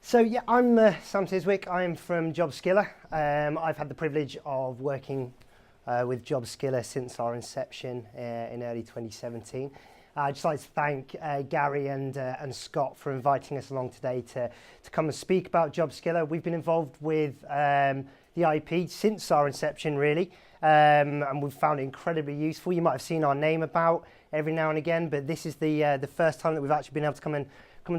So yeah, I'm Sam Siswick. I'm from Jobskilla. I've had the privilege of working with Jobskilla since our inception in early 2017. I'd just like to thank Gary and Scott for inviting us along today to come and speak about Jobskilla. We've been involved with the IEP since our inception, really, and we've found it incredibly useful. You might have seen our name about every now and again, but this is the first time that we've actually been able to come and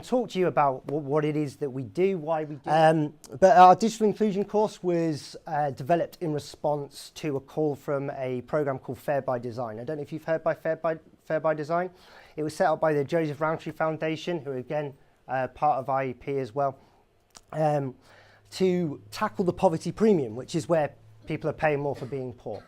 talk to you about what it is that we do, why we do it. But our digital inclusion course was developed in response to a call from a program called Fair by Design. I don't know if you've heard by Fair by Design. It was set up by the Joseph Rowntree Foundation, who are again part of IEP as well, to tackle the poverty premium, which is where people are paying more for being poor.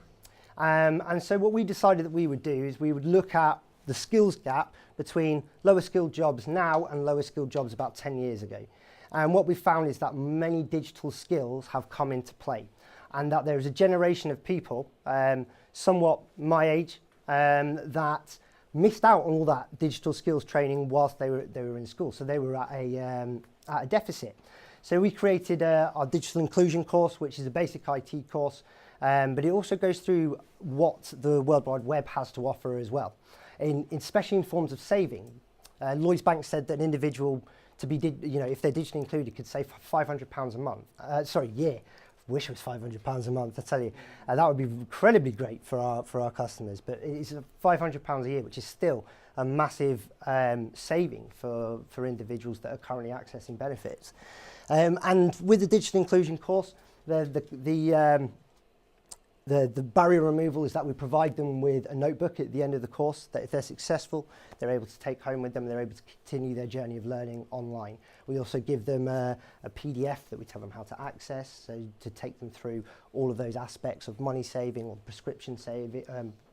And so what we decided that we would do is we would look at the skills gap between lower skilled jobs now and lower skilled jobs about 10 years ago. And what we found is that many digital skills have come into play, and that there is a generation of people, somewhat my age, that missed out on all that digital skills training whilst they were in school. So they were at a deficit. So we created our digital inclusion course, which is a basic IT course, but it also goes through what the World Wide Web has to offer as well. Especially in forms of saving. Lloyds Bank said that an individual, if they're digitally included, could save £500 a month. Year. Wish it was £500 a month. I tell you, that would be incredibly great for our customers. But it's £500 a year, which is still a massive saving for individuals that are currently accessing benefits. And with the digital inclusion course, the barrier removal is that we provide them with a notebook at the end of the course that if they're successful, they're able to take home with them, they're able to continue their journey of learning online. We also give them a PDF that we tell them how to access, so to take them through all of those aspects of money saving or prescription saving,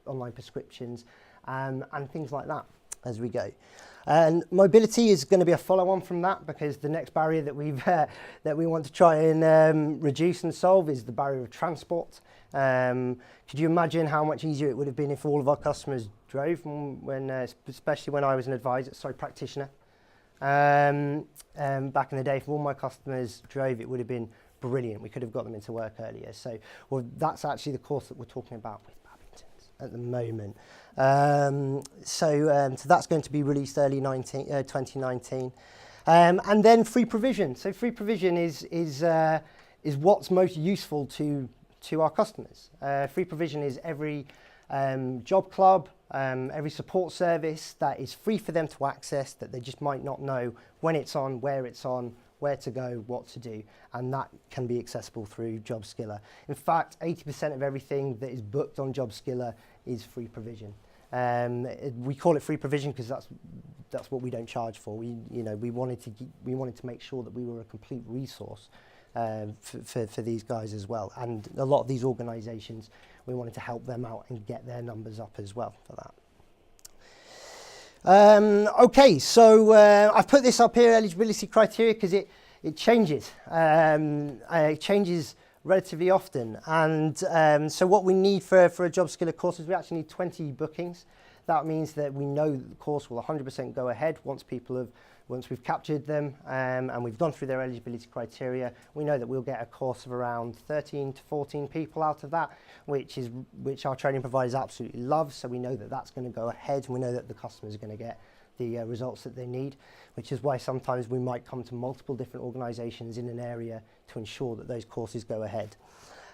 online prescriptions, and things like that as we go. And mobility is going to be a follow-on from that, because the next barrier that we want to try and reduce and solve is the barrier of transport. Could you imagine how much easier it would have been if all of our customers drove, especially when I was an practitioner? Back in the day, if all my customers drove, it would have been brilliant. We could have got them into work earlier. So, that's actually the course that we're talking about with Babington's at the moment. So that's going to be released early 2019. And then free provision. So free provision is what's most useful to our customers. Free provision is every job club, every support service that is free for them to access, that they just might not know when it's on, where to go, what to do, and that can be accessible through Jobskilla. In fact, 80% of everything that is booked on Jobskilla is free provision. We call it free provision because that's what we don't charge for. We wanted to make sure that we were a complete resource for these guys as well, and a lot of these organisations, we wanted to help them out and get their numbers up as well for that. Okay, so I've put this up here, eligibility criteria, because it changes. It changes relatively often, and so what we need for a Jobskilla course is we actually need 20 bookings. That means that we know that the course will 100% go ahead once we've captured them and we've gone through their eligibility criteria. We know that we'll get a course of around 13 to 14 people out of that, which our training providers absolutely love. So we know that that's going to go ahead, and we know that the customers are going to get the results that they need, which is why sometimes we might come to multiple different organisations in an area to ensure that those courses go ahead.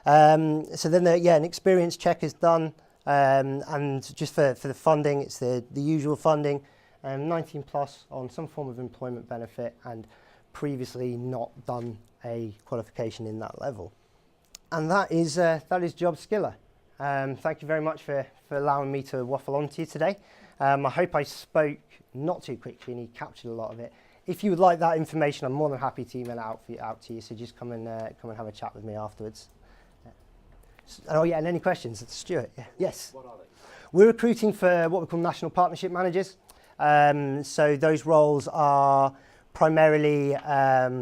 So then an experience check is done, and just for the funding, it's the usual funding, 19 plus on some form of employment benefit and previously not done a qualification in that level. And that is Jobskilla. Thank you very much for allowing me to waffle on to you today. I hope I spoke not too quickly and you captured a lot of it. If you would like that information, I'm more than happy to email it out to you. So just come and have a chat with me afterwards. And any questions? Stuart. Yeah. Yes. What are they? We're recruiting for what we call national partnership managers. So those roles are primarily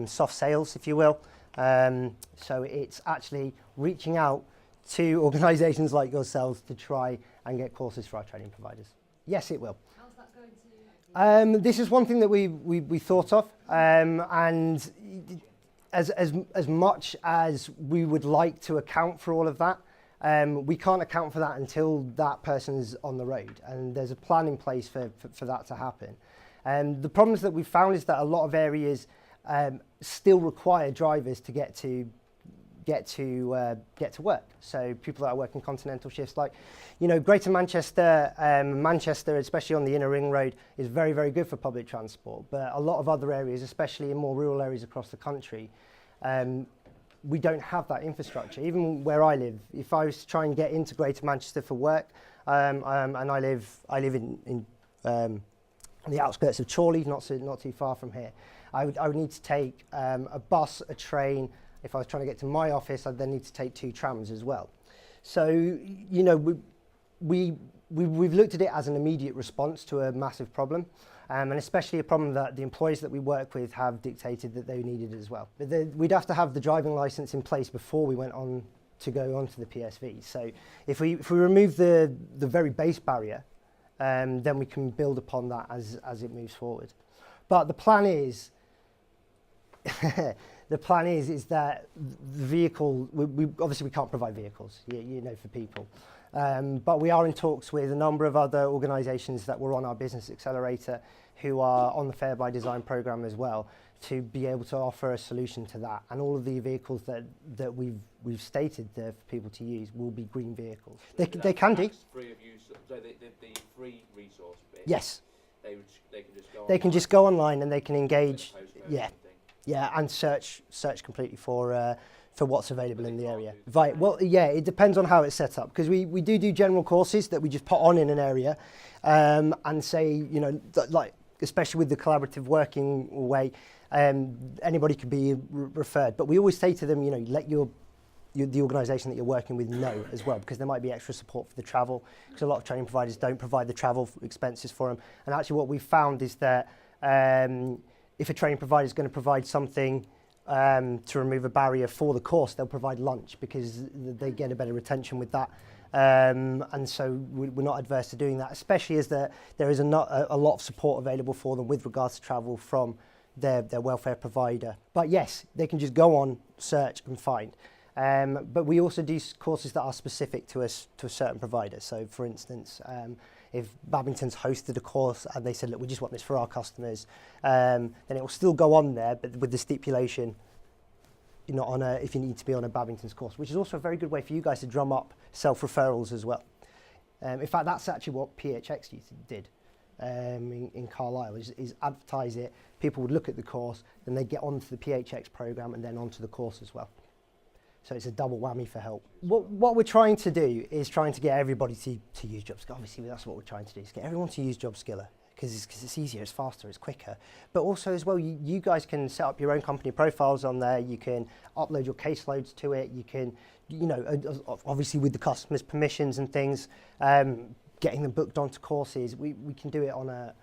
soft sales, if you will. So it's actually reaching out to organisations like yourselves to try and get courses for our training providers. Yes, it will. How's that going to This is one thing that we thought of, and as much as we would like to account for all of that, we can't account for that until that person's on the road, and there's a plan in place for that to happen. The problems that we've found is that a lot of areas still require drivers to get to work. So people that are working continental shifts, like, you know, Greater Manchester, Manchester, especially on the inner ring road, is very, very good for public transport. But a lot of other areas, especially in more rural areas across the country, we don't have that infrastructure. Even where I live, if I was to try and get into Greater Manchester for work, and I live in the outskirts of Chorley, not too far from here, I would need to take a bus, a train. If I was trying to get to my office, I'd then need to take 2 trams as well. So, you know, we've looked at it as an immediate response to a massive problem, and especially a problem that the employees that we work with have dictated that they needed as well. But we'd have to have the driving licence in place before we went on to go onto the PSV. So if we remove the very base barrier, then we can build upon that as it moves forward. But the plan is, is that the vehicle, obviously we can't provide vehicles, you know, for people. But we are in talks with a number of other organisations that were on our business accelerator who are on the Fair by Design programme as well, to be able to offer a solution to that. And all of the vehicles that we've stated there for people to use will be green vehicles. They can do. Free of use, so the free resource bit. Yes. They can just go. They can just go online and they can engage. Yeah. Yeah, and search completely for what's available in the area. Right. Well, yeah, it depends on how it's set up, because we do general courses that we just put on in an area, and say, you know, like, especially with the collaborative working way, anybody could be referred. But we always say to them, you know, let the organisation that you're working with know as well, because there might be extra support for the travel, because a lot of training providers don't provide the travel expenses for them. And actually what we've found is that if a training provider is going to provide something to remove a barrier for the course, they'll provide lunch, because they get a better retention with that. And so we're not adverse to doing that, especially as there is a lot of support available for them with regards to travel from their welfare provider. But yes, they can just go on, search and find. But we also do courses that are specific to a certain provider. So for instance, if Babington's hosted a course and they said, look, we just want this for our customers, then it will still go on there, but with the stipulation, you're not on if you need to be on a Babington's course, which is also a very good way for you guys to drum up self-referrals as well. In fact, that's actually what PHX did in Carlisle, is advertise it. People would look at the course, then they'd get onto the PHX programme and then onto the course as well. So it's a double whammy for help. What we're trying to do is trying to get everybody to use Jobskilla. Obviously, that's what we're trying to do, is get everyone to use Jobskilla, because it's easier, it's faster, it's quicker. But also as well, you guys can set up your own company profiles on there. You can upload your caseloads to it. You can, you know, obviously with the customer's permissions and things, getting them booked onto courses. We can do it on a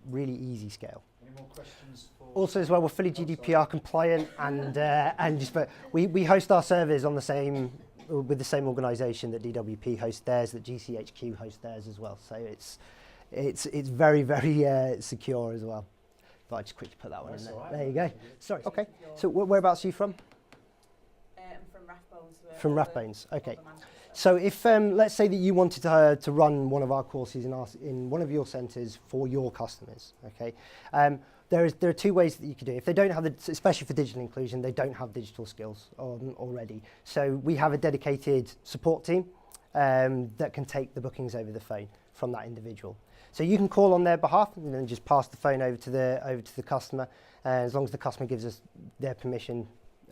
really easy scale. Any more questions? Also as well, we're fully GDPR compliant, but we host our servers on with the same organisation that DWP hosts theirs, that GCHQ hosts theirs as well. So it's very, very secure as well. But I just quickly put that one in there. Right. There you go. Sorry. Okay. So whereabouts are you from? I'm from Rathbones. From Rathbones. Okay. So if let's say that you wanted to run one of our courses in one of your centres for your customers, okay. There are 2 ways that you could do it. If they don't have especially for digital inclusion, they don't have digital skills already. So we have a dedicated support team that can take the bookings over the phone from that individual. So you can call on their behalf and then just pass the phone over to the customer, as long as the customer gives us their permission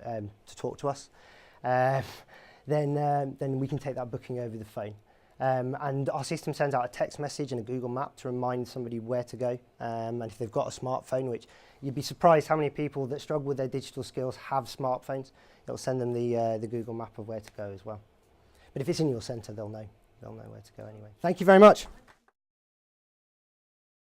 to talk to us. Then we can take that booking over the phone. And our system sends out a text message and a Google map to remind somebody where to go. And if they've got a smartphone, which you'd be surprised how many people that struggle with their digital skills have smartphones, it'll send them the Google map of where to go as well. But if it's in your centre, they'll know where to go anyway. Thank you very much.